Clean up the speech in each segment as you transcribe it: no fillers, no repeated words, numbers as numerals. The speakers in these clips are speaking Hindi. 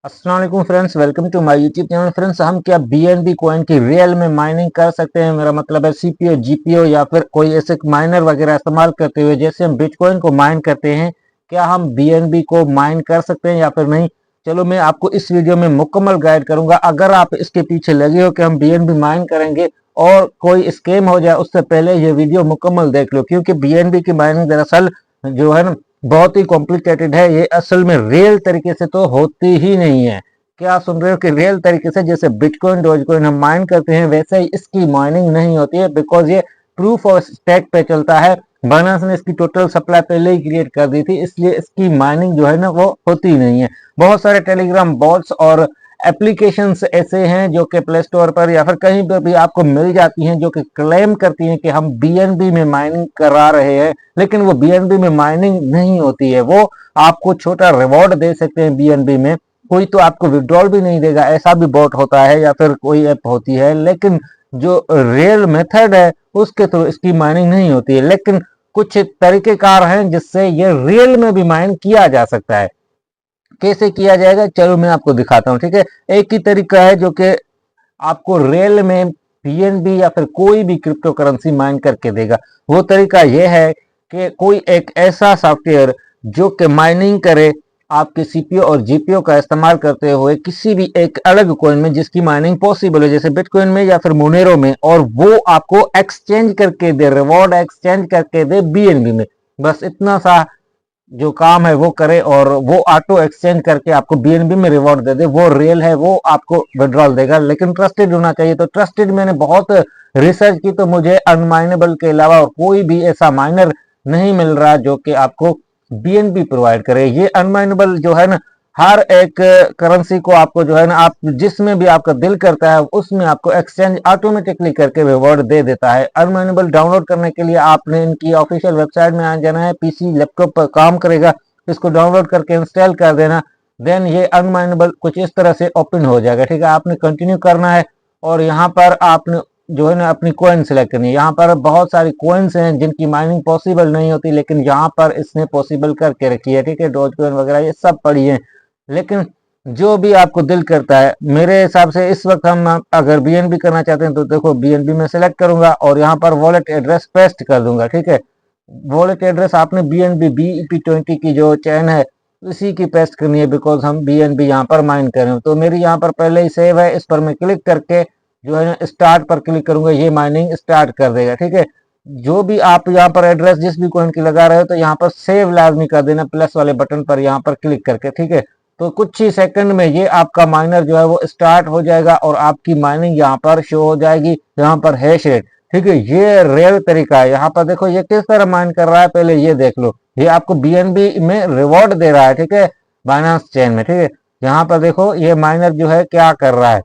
अस्सलाम वालेकुम friends, welcome to my YouTube channel. Friends, हम क्या बीएनबी कॉइन की रियल में माइनिंग कर सकते हैं? मेरा मतलब है सीपीओ, जीपीओ या फिर कोई ऐसे माइनर वगैरह इस्तेमाल करते हुए जैसे हम बिटकॉइन को माइन करते हैं, क्या हम बीएनबी को माइन कर सकते हैं या फिर नहीं? चलो, मैं आपको इस वीडियो में मुकम्मल गाइड करूंगा। अगर आप इसके पीछे लगे हो कि हम बीएनबी माइन करेंगे और कोई स्कैम हो जाए, उससे पहले ये वीडियो मुकम्मल देख लो, क्योंकि बीएनबी की माइनिंग दरअसल जो है ना बहुत ही कॉम्प्लिकेटेड है। ये असल में रियल तरीके से तो होती ही नहीं है। क्या आप सुन रहे हो कि रियल तरीके से जैसे बिटकॉइन, डोजकॉइन हम माइन करते हैं, वैसे ही इसकी माइनिंग नहीं होती है, बिकॉज ये प्रूफ ऑफ स्टेक पे चलता है। बाइनेंस ने इसकी टोटल सप्लाई पहले ही क्रिएट कर दी थी, इसलिए इसकी माइनिंग जो है ना वो होती नहीं है। बहुत सारे टेलीग्राम बॉट्स और एप्लीकेशंस ऐसे हैं जो कि प्ले स्टोर पर या फिर कहीं पर भी आपको मिल जाती हैं, जो कि क्लेम करती हैं कि हम बीएनबी में माइनिंग करा रहे हैं, लेकिन वो बीएनबी में माइनिंग नहीं होती है। वो आपको छोटा रिवॉर्ड दे सकते हैं बीएनबी में, कोई तो आपको विड्रॉल भी नहीं देगा, ऐसा भी बॉट होता है या फिर कोई ऐप होती है, लेकिन जो रियल मेथड है उसके थ्रू इसकी माइनिंग नहीं होती है। लेकिन कुछ तरीकेकार हैं जिससे ये रियल में भी माइन किया जा सकता है। कैसे किया जाएगा, चलो मैं आपको दिखाता हूँ। ठीक है, एक ही तरीका है जो कि आपको रियल में बीएनबी या फिर कोई भी क्रिप्टो करेंसी माइन करके देगा। वो तरीका यह है कि कोई एक ऐसा सॉफ्टवेयर जो कि माइनिंग करे आपके सीपीयू और जीपीयू का इस्तेमाल करते हुए किसी भी एक अलग कॉइन में जिसकी माइनिंग पॉसिबल है, जैसे बिटकॉइन में या फिर मोनेरो में, और वो आपको एक्सचेंज करके दे, रिवॉर्ड एक्सचेंज करके दे बीएनबी में। बस इतना सा जो काम है वो करे और वो ऑटो एक्सचेंज करके आपको बीएनबी में रिवॉर्ड दे दे। वो रियल है, वो आपको विड्रॉल देगा, लेकिन ट्रस्टेड होना चाहिए। तो ट्रस्टेड मैंने बहुत रिसर्च की तो मुझे अनमाइनेबल के अलावा और कोई भी ऐसा माइनर नहीं मिल रहा जो कि आपको बीएनबी प्रोवाइड करे। ये अनमाइनेबल जो है ना, हर एक करेंसी को आपको जो है ना, आप जिसमें भी आपका दिल करता है उसमें आपको एक्सचेंज ऑटोमेटिकली करके रिवॉर्ड दे देता है। अनमाइनेबल डाउनलोड करने के लिए आपने इनकी ऑफिशियल वेबसाइट में आ जाना है, पीसी लैपटॉप पर काम करेगा, इसको डाउनलोड करके इंस्टॉल कर देना। देन ये अनमाइनेबल कुछ इस तरह से ओपन हो जाएगा। ठीक है, आपने कंटिन्यू करना है और यहाँ पर आपने जो है ना अपनी कोइन सेलेक्ट करनी है। यहाँ पर बहुत सारी कोइंस हैं जिनकी माइनिंग पॉसिबल नहीं होती, लेकिन यहाँ पर इसने पॉसिबल करके रखी है। ठीक है, डॉज कोइन वगैरह ये सब पड़ी है, लेकिन जो भी आपको दिल करता है, मेरे हिसाब से इस वक्त हम अगर बीएनबी करना चाहते हैं तो देखो बीएनबी में सेलेक्ट करूंगा और यहाँ पर वॉलेट एड्रेस पेस्ट कर दूंगा। ठीक है, वॉलेट एड्रेस आपने बीएनबी BEP20 की जो चैन है इसी की पेस्ट करनी है, बिकॉज हम बीएनबी यहाँ पर माइन कर रहे हैं। तो मेरी यहाँ पर पहले ही सेव है, इस पर मैं क्लिक करके जो है ना स्टार्ट पर क्लिक करूंगा, ये माइनिंग स्टार्ट कर देगा। ठीक है, जो भी आप यहाँ पर एड्रेस जिस भी कॉइन की लगा रहे हो तो यहाँ पर सेव लाजमी कर देना प्लस वाले बटन पर यहाँ पर क्लिक करके। ठीक है, तो कुछ ही सेकंड में ये आपका माइनर जो है वो स्टार्ट हो जाएगा और आपकी माइनिंग यहाँ पर शो हो जाएगी, यहाँ पर हैश रेट। ठीक है, ये रियल तरीका है। यहाँ पर देखो ये किस तरह माइन कर रहा है, पहले ये देख लो। ये आपको बीएनबी में रिवॉर्ड दे रहा है। ठीक है, बाइनेंस चेन में। ठीक है, यहाँ पर देखो ये माइनर जो है क्या कर रहा है,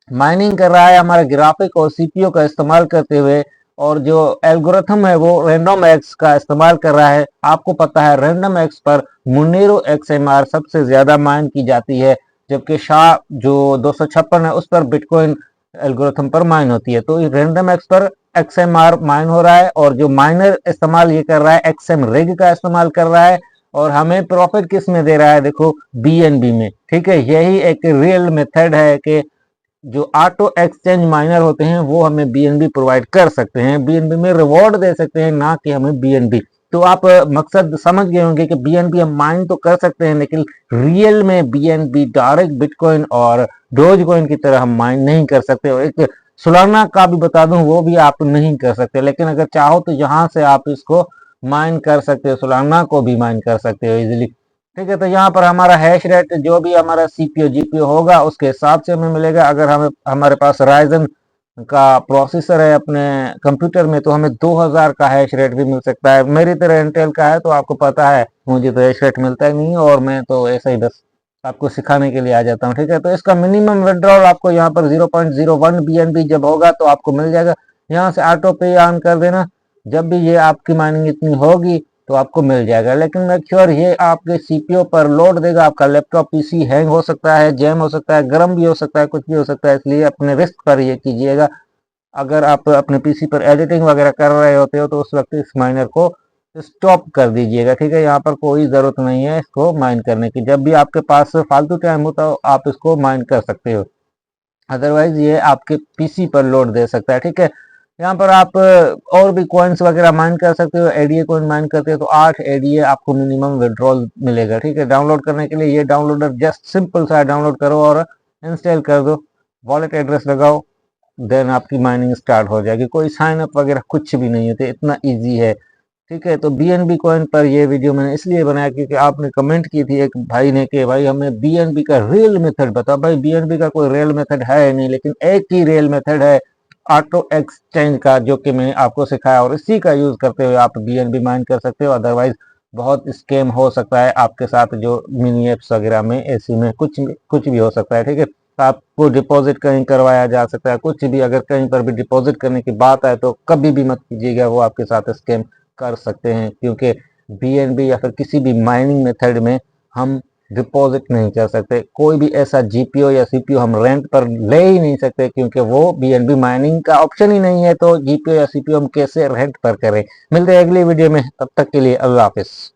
माइनिंग कर रहा है हमारे ग्राफिक और सीपीयू का इस्तेमाल करते हुए, और जो एल्गोरिथम है वो रैंडम एक्स का इस्तेमाल कर रहा है। आपको पता है रैंडम एक्स पर मुनेरो XMR सबसे ज्यादा माइन की जाती है, जबकि शाह जो 256 है उस पर बिटकॉइन एल्गोरिथम पर माइन होती है। तो रैंडम एक्स पर XMR माइन हो रहा है, और जो माइनर इस्तेमाल ये कर रहा है XM रिग का इस्तेमाल कर रहा है, और हमें प्रॉफिट किस में दे रहा है, देखो बीएनबी में। ठीक है, यही एक रियल मेथड है कि जो ऑटो एक्सचेंज माइनर होते हैं वो हमें बीएनबी प्रोवाइड कर सकते हैं, बीएनबी में रिवॉर्ड दे सकते हैं, ना कि हमें बीएनबी। तो आप मकसद समझ गए होंगे कि बीएनबी हम माइन तो कर सकते हैं, लेकिन रियल में बीएनबी डायरेक्ट बिटकॉइन और डोज कॉइन की तरह हम माइन नहीं कर सकते। और एक सोलाना का भी बता दूं, वो भी आप नहीं कर सकते, लेकिन अगर चाहो तो यहाँ से आप इसको माइन कर सकते हो, सोलाना को भी माइन कर सकते हो इजिली। ठीक है, तो यहाँ पर हमारा हैश रेट जो भी हमारा सीपीयू जीपीयू होगा उसके हिसाब से हमें मिलेगा। अगर हमें हमारे पास राइजन का प्रोसेसर है अपने कंप्यूटर में तो हमें 2000 का हैश रेट भी मिल सकता है। मेरी तरह इंटेल का है तो आपको पता है मुझे तो हैश रेट मिलता ही नहीं है, और मैं तो ऐसा ही बस आपको सिखाने के लिए आ जाता हूँ। ठीक है, तो इसका मिनिमम विड्रॉल आपको यहाँ पर 0.01 बीएनबी जब होगा तो आपको मिल जाएगा। यहाँ से ऑटो पे ऑन कर देना, जब भी ये आपकी माइनिंग इतनी होगी तो आपको मिल जाएगा। लेकिन मेक श्योर ये आपके सीपीयू पर लोड देगा, आपका लैपटॉप पीसी हैंग हो सकता है, जैम हो सकता है, गर्म भी हो सकता है, कुछ भी हो सकता है, इसलिए अपने रिस्क पर ये कीजिएगा। अगर आप अपने पीसी पर एडिटिंग वगैरह कर रहे होते हो तो उस वक्त इस माइनर को स्टॉप कर दीजिएगा। ठीक है, यहाँ पर कोई ज़रूरत नहीं है इसको माइन करने की। जब भी आपके पास फालतू टाइम हो तो आप इसको माइन कर सकते हो, अदरवाइज ये आपके पीसी पर लोड दे सकता है। ठीक है, यहाँ पर आप और भी कॉइन्स वगैरह माइन कर सकते हो। एडीए कॉइन माइन करते हो तो 8 एडीए आपको मिनिमम विड्रॉल मिलेगा। ठीक है, डाउनलोड करने के लिए ये डाउनलोडर जस्ट सिंपल सा डाउनलोड करो और इंस्टॉल कर दो, वॉलेट एड्रेस लगाओ, देन आपकी माइनिंग स्टार्ट हो जाएगी। कोई साइन अप वगैरह कुछ भी नहीं होते, इतना ईजी है। ठीक है, तो बीएनबी कॉइन पर ये वीडियो मैंने इसलिए बनाया क्योंकि आपने कमेंट की थी एक भाई ने कि भाई हमें बीएनबी का रियल मेथड बताओ। भाई बीएनबी का कोई रियल मेथड है नहीं, लेकिन एक ही रियल मेथड है ऑटो एक्सचेंज का, जो कि मैंने आपको सिखाया, और इसी का यूज करते हुए आप बीएनबी माइन कर सकते हो। अदरवाइज बहुत स्कैम हो सकता है आपके साथ, जो मिनी एप्स वगैरह में ऐसी में कुछ भी हो सकता है। ठीक है, आपको डिपॉजिट कहीं करवाया जा सकता है, कुछ भी, अगर कहीं पर भी डिपॉजिट करने की बात आए तो कभी भी मत कीजिएगा, वो आपके साथ स्कैम कर सकते हैं। क्योंकि बीएनबी या फिर किसी भी माइनिंग मेथड में हम डिपॉजिट नहीं कर सकते, कोई भी ऐसा जीपीओ या सीपीओ हम रेंट पर ले ही नहीं सकते, क्योंकि वो बीएनबी माइनिंग का ऑप्शन ही नहीं है। तो जीपीओ या सीपीओ हम कैसे रेंट पर करें। मिलते हैं अगली वीडियो में, तब तक के लिए अल्लाह हाफिज।